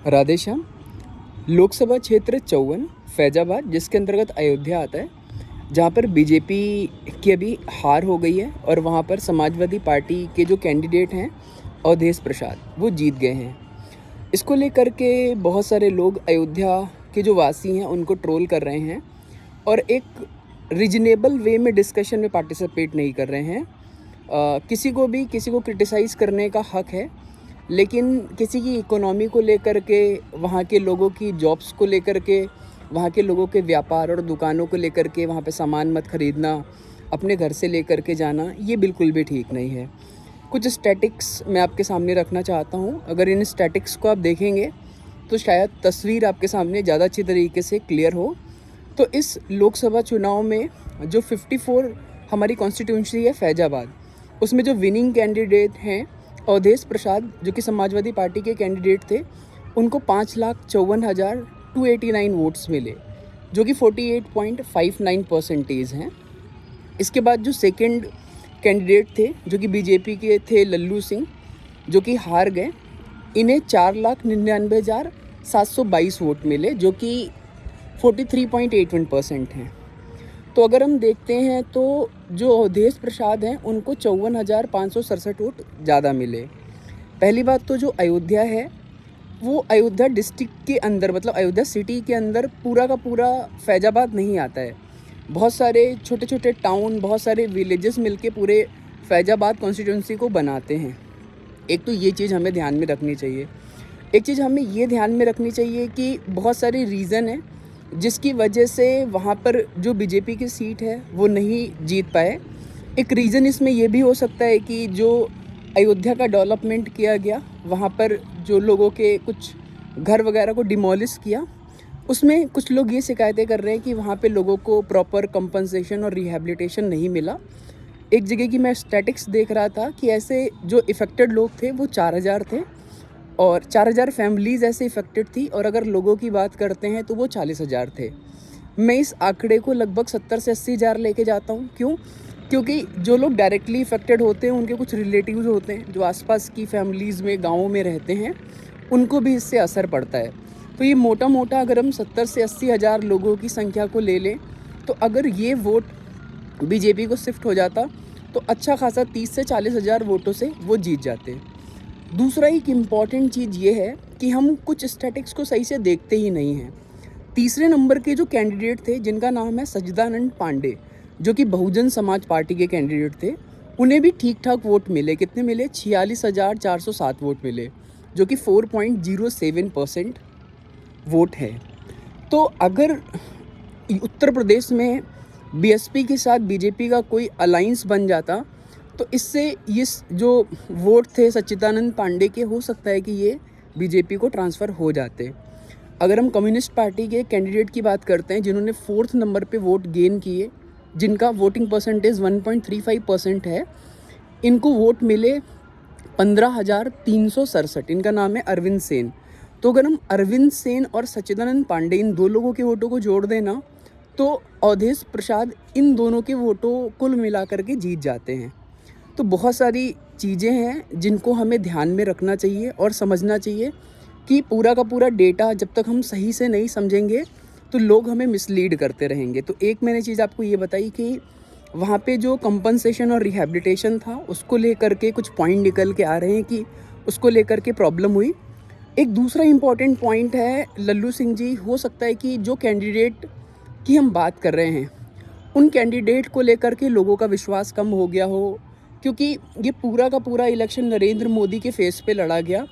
राधेश्याम। लोकसभा क्षेत्र 54 फैज़ाबाद, जिसके अंतर्गत अयोध्या आता है, जहाँ पर बीजेपी की अभी हार हो गई है और वहाँ पर समाजवादी पार्टी के जो कैंडिडेट हैं अवधेश प्रसाद, वो जीत गए हैं। इसको लेकर के बहुत सारे लोग अयोध्या के जो वासी हैं उनको ट्रोल कर रहे हैं और एक रीजनेबल वे में डिस्कशन में पार्टिसिपेट नहीं कर रहे हैं। किसी को क्रिटिसाइज़ करने का हक है, लेकिन किसी की इकोनॉमी को लेकर के, वहाँ के लोगों की जॉब्स को लेकर के, वहाँ के लोगों के व्यापार और दुकानों को लेकर के वहाँ पे सामान मत ख़रीदना, अपने घर से लेकर के जाना, ये बिल्कुल भी ठीक नहीं है। कुछ स्टैटिक्स मैं आपके सामने रखना चाहता हूँ। अगर इन स्टैटिक्स को आप देखेंगे तो शायद तस्वीर आपके सामने ज़्यादा अच्छी तरीके से क्लियर हो। तो इस लोकसभा चुनाव में जो 54 हमारी कॉन्स्टिट्यूंसी है फैज़ाबाद, उसमें जो विनिंग कैंडिडेट हैं अवधेश प्रसाद, जो कि समाजवादी पार्टी के कैंडिडेट थे, उनको 5,54,289 वोट्स मिले, जो कि 48.59% हैं। इसके बाद जो सेकंड कैंडिडेट थे, जो कि बीजेपी के थे, लल्लू सिंह, जो कि हार गए, इन्हें 4,99,722 वोट मिले, जो कि 43.81% हैं। तो अगर हम देखते हैं तो जो अवधेश प्रसाद हैं उनको 54,567 वोट ज़्यादा मिले। पहली बात तो जो अयोध्या है, वो अयोध्या डिस्ट्रिक्ट के अंदर, मतलब अयोध्या सिटी के अंदर पूरा का पूरा फैज़ाबाद नहीं आता है। बहुत सारे छोटे छोटे टाउन, बहुत सारे विलेजेस मिलके पूरे फैज़ाबाद कॉन्स्टिट्यूंसी को बनाते हैं। एक तो ये चीज़ हमें ध्यान में रखनी चाहिए। एक चीज़ हमें ये ध्यान में रखनी चाहिए कि बहुत सारे रीज़न हैं जिसकी वजह से वहाँ पर जो बीजेपी की सीट है वो नहीं जीत पाए। एक रीज़न इसमें ये भी हो सकता है कि जो अयोध्या का डेवलपमेंट किया गया, वहाँ पर जो लोगों के कुछ घर वगैरह को डिमोलिश किया, उसमें कुछ लोग ये शिकायतें कर रहे हैं कि वहाँ पे लोगों को प्रॉपर कंपनसेशन और रिहैबिलिटेशन नहीं मिला। एक जगह की मैं स्टैटिक्स देख रहा था कि ऐसे जो इफ़ेक्टेड लोग थे वो 4,000 थे और 4,000 फैमिलीज़ ऐसे इफ़ेक्टेड थी, और अगर लोगों की बात करते हैं तो वो 40,000 थे। मैं इस आंकड़े को लगभग 70 से 80,000 लेके जाता हूँ। क्यों? क्योंकि जो लोग डायरेक्टली इफ़ेक्टेड होते हैं, उनके कुछ रिलेटिव्स होते हैं जो आसपास की फैमिलीज़ में, गाँवों में रहते हैं, उनको भी इससे असर पड़ता है। तो ये मोटा मोटा अगर हम 70 से 80,000 लोगों की संख्या को ले लें, तो अगर ये वोट बीजेपी को शिफ्ट हो जाता तो अच्छा खासा 30 से 40,000 वोटों से वो जीत जाते। दूसरा एक इम्पॉर्टेंट चीज़ ये है कि हम कुछ स्टैटिक्स को सही से देखते ही नहीं हैं। तीसरे नंबर के जो कैंडिडेट थे, जिनका नाम है सच्चिदानंद पांडे, जो कि बहुजन समाज पार्टी के कैंडिडेट थे, उन्हें भी ठीक ठाक वोट मिले। कितने मिले? 46,407 वोट मिले, जो कि 4.07% वोट है। तो अगर उत्तर प्रदेश में बीएसपी के साथ बीजेपी का कोई अलाइंस बन जाता, तो इससे ये जो वोट थे सच्चिदानंद पांडे के, हो सकता है कि ये बीजेपी को ट्रांसफ़र हो जाते। अगर हम कम्युनिस्ट पार्टी के कैंडिडेट की बात करते हैं, जिन्होंने 4th नंबर पे वोट गेन किए, जिनका वोटिंग परसेंटेज 1.35% है, इनको वोट मिले 15,367। इनका नाम है अरविंद सेन। तो अगर हम अरविंद सेन और सच्चिदानंद पांडे, इन दो लोगों के वोटों को जोड़ देना, तो अवधेश प्रसाद इन दोनों के वोटों कुल मिला करके जीत जाते हैं। तो बहुत सारी चीज़ें हैं जिनको हमें ध्यान में रखना चाहिए और समझना चाहिए कि पूरा का पूरा डेटा जब तक हम सही से नहीं समझेंगे तो लोग हमें मिसलीड करते रहेंगे। तो एक मैंने चीज़ आपको ये बताई कि वहाँ पे जो कंपनसेशन और रिहैबिलिटेशन था, उसको लेकर के कुछ पॉइंट निकल के आ रहे हैं कि उसको लेकर के प्रॉब्लम हुई। एक दूसरा इम्पॉर्टेंट पॉइंट है, लल्लू सिंह जी, हो सकता है कि जो कैंडिडेट की हम बात कर रहे हैं, उन कैंडिडेट को लेकर के लोगों का विश्वास कम हो गया हो, क्योंकि ये पूरा का पूरा इलेक्शन नरेंद्र मोदी के फेस पे लड़ा गया,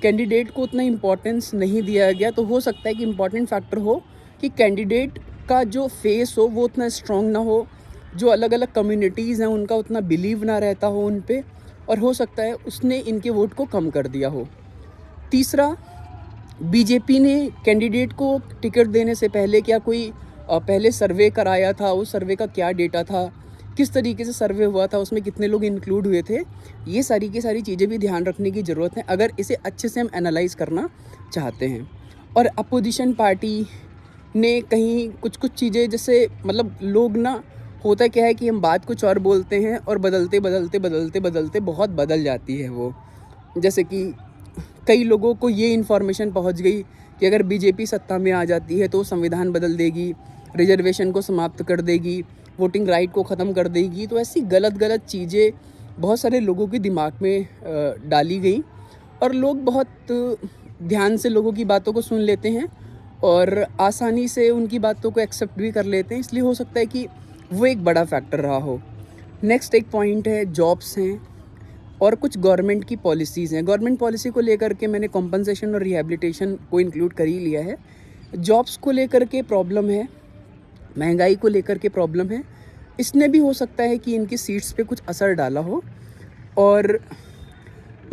कैंडिडेट को उतना इम्पोर्टेंस नहीं दिया गया। तो हो सकता है कि इम्पॉर्टेंट फैक्टर हो कि कैंडिडेट का जो फेस हो वो उतना स्ट्रॉन्ग ना हो, जो अलग अलग कम्युनिटीज़ हैं उनका उतना बिलीव ना रहता हो उन पे, और हो सकता है उसने इनके वोट को कम कर दिया हो। तीसरा, बीजेपी ने कैंडिडेट को टिकट देने से पहले क्या कोई पहले सर्वे कराया था? उस सर्वे का क्या डेटा था, किस तरीके से सर्वे हुआ था, उसमें कितने लोग इंक्लूड हुए थे? ये सारी की सारी चीज़ें भी ध्यान रखने की ज़रूरत है अगर इसे अच्छे से हम एनालाइज़ करना चाहते हैं। और अपोजिशन पार्टी ने कहीं कुछ कुछ चीज़ें, जैसे मतलब लोग ना, होता क्या है कि हम बात कुछ और बोलते हैं और बदलते बदलते बदलते बदलते बहुत बदल जाती है वो। जैसे कि कई लोगों को ये इन्फॉर्मेशन पहुंच गई कि अगर बीजेपी सत्ता में आ जाती है तो संविधान बदल देगी, रिजर्वेशन को समाप्त कर देगी, वोटिंग राइट को ख़त्म कर देगी। तो ऐसी गलत चीज़ें बहुत सारे लोगों के दिमाग में डाली गई और लोग बहुत ध्यान से लोगों की बातों को सुन लेते हैं और आसानी से उनकी बातों को एक्सेप्ट भी कर लेते हैं। इसलिए हो सकता है कि वो एक बड़ा फैक्टर रहा हो। नेक्स्ट एक पॉइंट है जॉब्स हैं और कुछ गवर्नमेंट की पॉलिसीज़ हैं। गवर्नमेंट पॉलिसी को लेकर के मैंने कॉम्पनसेशन और रिहैबिलिटेशन को इंक्लूड कर ही लिया है। जॉब्स को लेकर के प्रॉब्लम है, महंगाई को लेकर के प्रॉब्लम है। इसने भी हो सकता है कि इनकी सीट्स पे कुछ असर डाला हो। और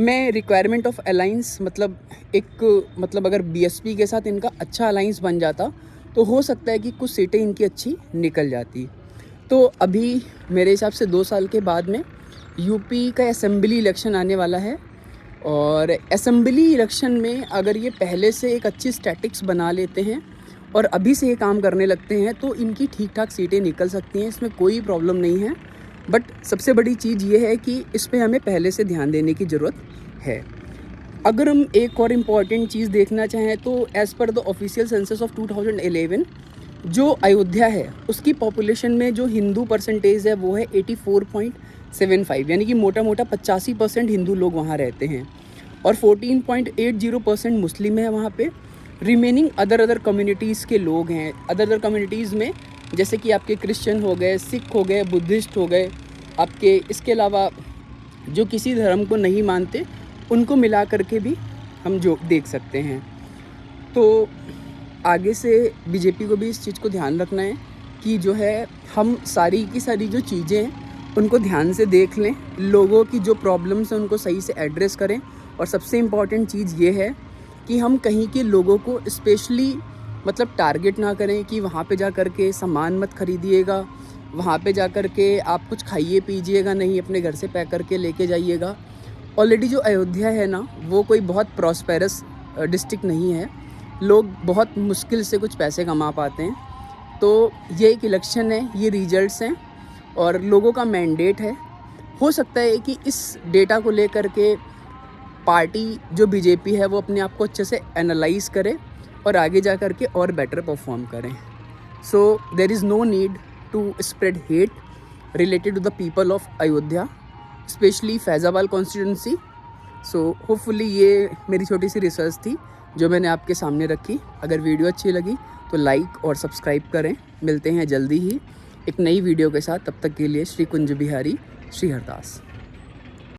मैं रिक्वायरमेंट ऑफ अलाइंस मतलब अगर बीएसपी के साथ इनका अच्छा अलाइंस बन जाता तो हो सकता है कि कुछ सीटें इनकी अच्छी निकल जाती। तो अभी मेरे हिसाब से 2 साल के बाद में यूपी का असेंबली इलेक्शन आने वाला है और असेंबली इलेक्शन में अगर ये पहले से एक अच्छी स्टैटिक्स बना लेते हैं और अभी से ये काम करने लगते हैं तो इनकी ठीक ठाक सीटें निकल सकती हैं, इसमें कोई प्रॉब्लम नहीं है। बट सबसे बड़ी चीज़ ये है कि इस पे हमें पहले से ध्यान देने की ज़रूरत है। अगर हम एक और इम्पॉर्टेंट चीज़ देखना चाहें तो as per the official census of 2011 जो अयोध्या है उसकी पॉपुलेशन में जो हिंदू परसेंटेज है वो है 84.75, यानी कि मोटा 85% हिंदू लोग वहाँ रहते हैं और 14.80% मुस्लिम है वहाँ पे। रिमेनिंग अदर कम्युनिटीज़ के लोग हैं। अदर कम्युनिटीज़ में जैसे कि आपके क्रिश्चियन हो गए, सिख हो गए, बुद्धिस्ट हो गए, आपके इसके अलावा जो किसी धर्म को नहीं मानते उनको मिला करके भी हम जो देख सकते हैं। तो आगे से बीजेपी को भी इस चीज़ को ध्यान रखना है कि जो है हम सारी की सारी जो चीज़ें हैं उनको ध्यान से देख लें, लोगों की जो प्रॉब्लम्स हैं उनको सही से एड्रेस करें। और सबसे इम्पॉर्टेंट चीज़ ये है कि हम कहीं के लोगों को स्पेशली टारगेट ना करें कि वहाँ पे जा कर के सामान मत खरीदिएगा, वहाँ पे जा कर के आप कुछ खाइए पीजिएगा नहीं, अपने घर से पैक करके लेके जाइएगा। ऑलरेडी जो अयोध्या है ना वो कोई बहुत प्रॉस्पेरस डिस्ट्रिक्ट नहीं है, लोग बहुत मुश्किल से कुछ पैसे कमा पाते हैं। तो ये एक इलेक्शन है, ये रिजल्ट्स हैं और लोगों का मैंडेट है। हो सकता है कि इस डेटा को लेकर के पार्टी जो बीजेपी है वो अपने आप को अच्छे से एनालाइज करे और आगे जा कर के और बेटर परफॉर्म करें। So there is no need to spread hate related to the people of Ayodhya, specially Faizabad constituency. So hopefully ये मेरी छोटी सी रिसर्च थी जो मैंने आपके सामने रखी। अगर वीडियो अच्छी लगी तो लाइक और सब्सक्राइब करें। मिलते हैं जल्दी ही एक नई वीडियो के साथ, तब तक के लिए श्री कुंज बिहारी, श्री हरदास।